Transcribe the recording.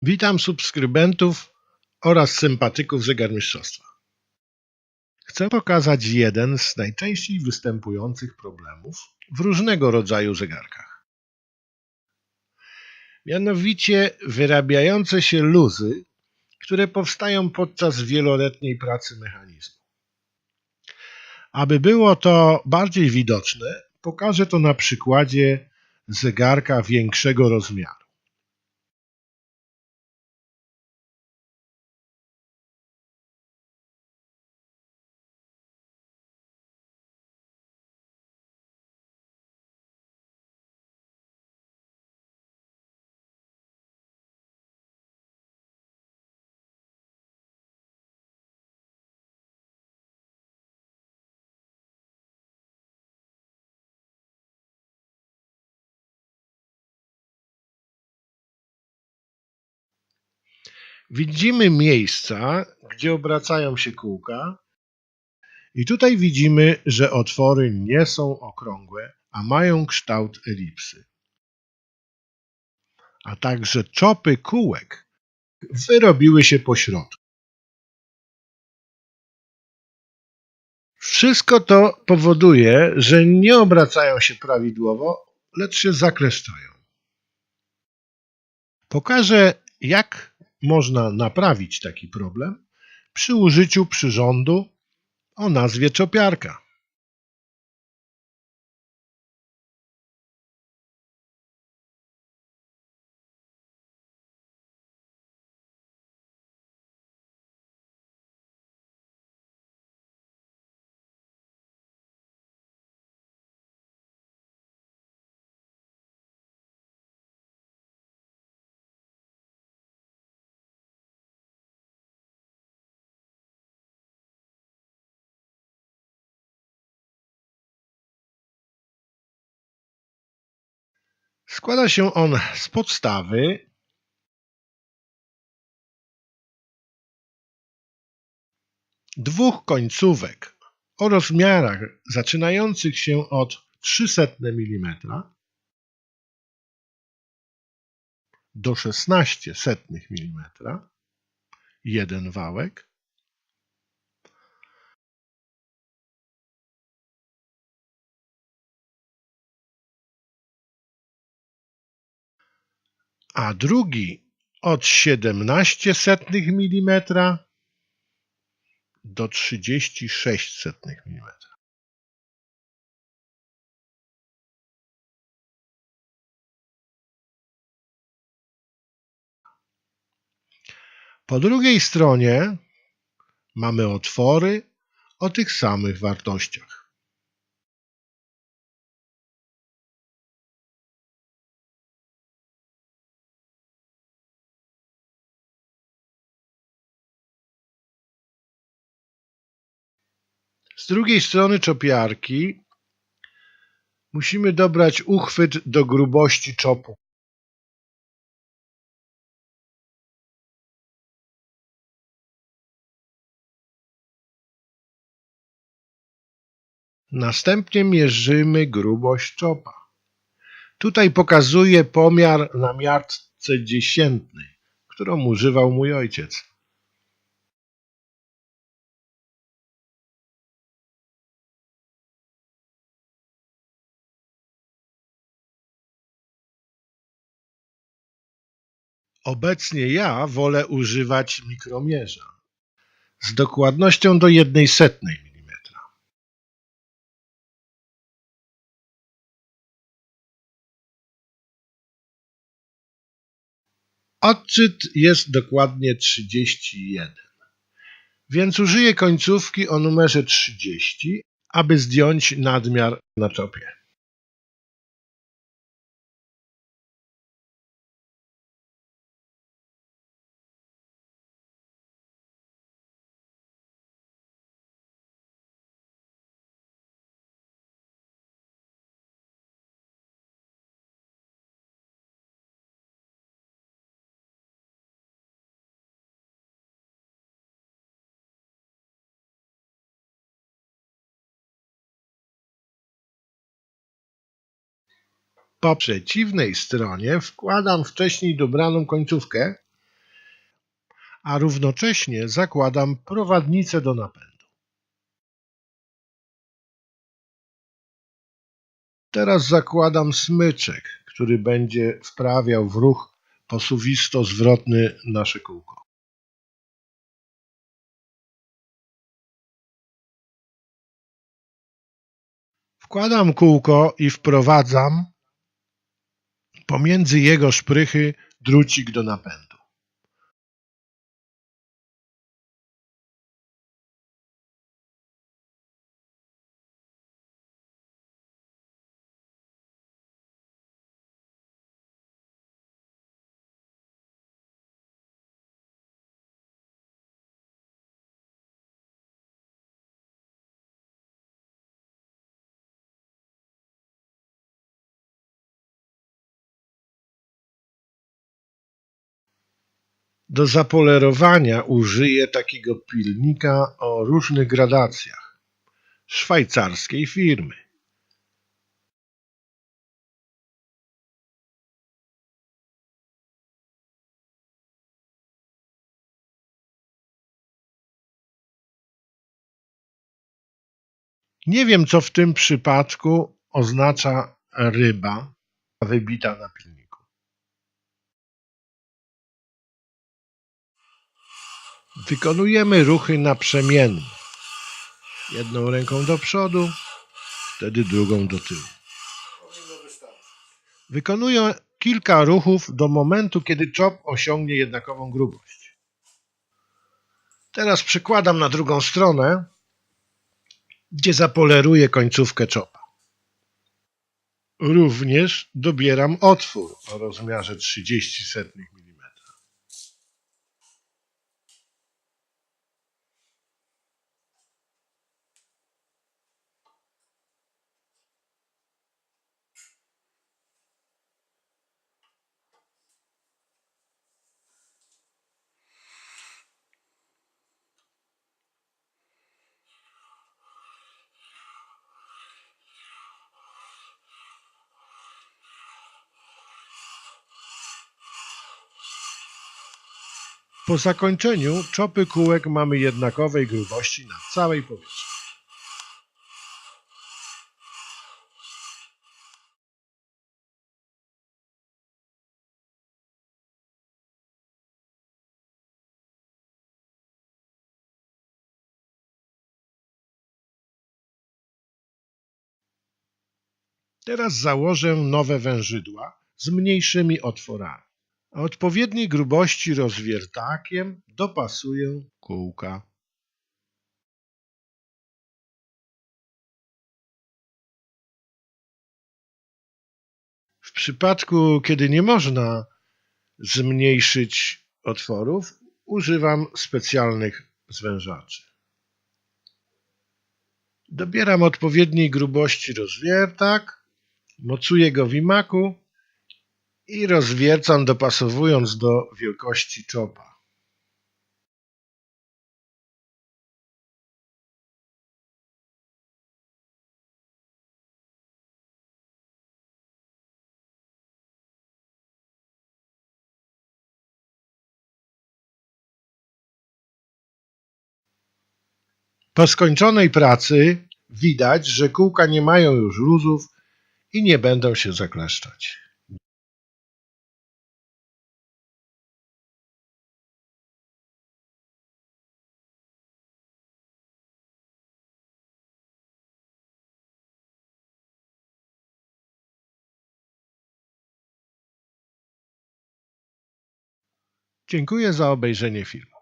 Witam subskrybentów oraz sympatyków zegarmistrzostwa. Chcę pokazać jeden z najczęściej występujących problemów w różnego rodzaju zegarkach. Mianowicie wyrabiające się luzy, które powstają podczas wieloletniej pracy mechanizmu. Aby było to bardziej widoczne, pokażę to na przykładzie zegarka większego rozmiaru. Widzimy miejsca, gdzie obracają się kółka i tutaj widzimy, że otwory nie są okrągłe, a mają kształt elipsy. A także czopy kółek wyrobiły się po środku. Wszystko to powoduje, że nie obracają się prawidłowo, lecz się zakleszczają. Pokażę, jak można naprawić taki problem przy użyciu przyrządu o nazwie czopiarka. Składa się on z podstawy, dwóch końcówek o rozmiarach zaczynających się od 0,03 mm do 0,16 mm, jeden wałek, a drugi od 0,17 mm do 0,36 mm. Po drugiej stronie mamy otwory o tych samych wartościach. Z drugiej strony czopiarki musimy dobrać uchwyt do grubości czopu. Następnie mierzymy grubość czopa. Tutaj pokazuję pomiar na miarce dziesiętnej, którą używał mój ojciec. Obecnie ja wolę używać mikromierza z dokładnością do 1/100 mm. Odczyt jest dokładnie 31, więc użyję końcówki o numerze 30, aby zdjąć nadmiar na czopie. Po przeciwnej stronie wkładam wcześniej dobraną końcówkę a równocześnie zakładam prowadnicę do napędu. Teraz zakładam smyczek, który będzie wprawiał w ruch posuwisto-zwrotny nasze kółko. Wkładam kółko i wprowadzam pomiędzy jego szprychy drucik do napędu. Do zapolerowania użyję takiego pilnika o różnych gradacjach szwajcarskiej firmy. Nie wiem, co w tym przypadku oznacza ryba wybita na pilniku. Wykonujemy ruchy naprzemienne. Jedną ręką do przodu, wtedy drugą do tyłu. Wykonuję kilka ruchów do momentu, kiedy czop osiągnie jednakową grubość. Teraz przykładam na drugą stronę, gdzie zapoleruję końcówkę czopa. Również dobieram otwór o rozmiarze 0,30 mm. Po zakończeniu czopy kółek mamy jednakowej grubości na całej powierzchni. Teraz założę nowe wężydła z mniejszymi otworami. A odpowiedniej grubości rozwiertakiem dopasuję kółka. W przypadku, kiedy nie można zmniejszyć otworów, używam specjalnych zwężaczy. Dobieram odpowiedniej grubości rozwiertak, mocuję go w imaku i rozwiercam, dopasowując do wielkości czopa. Po skończonej pracy widać, że kółka nie mają już luzów i nie będą się zakleszczać. Dziękuję za obejrzenie filmu.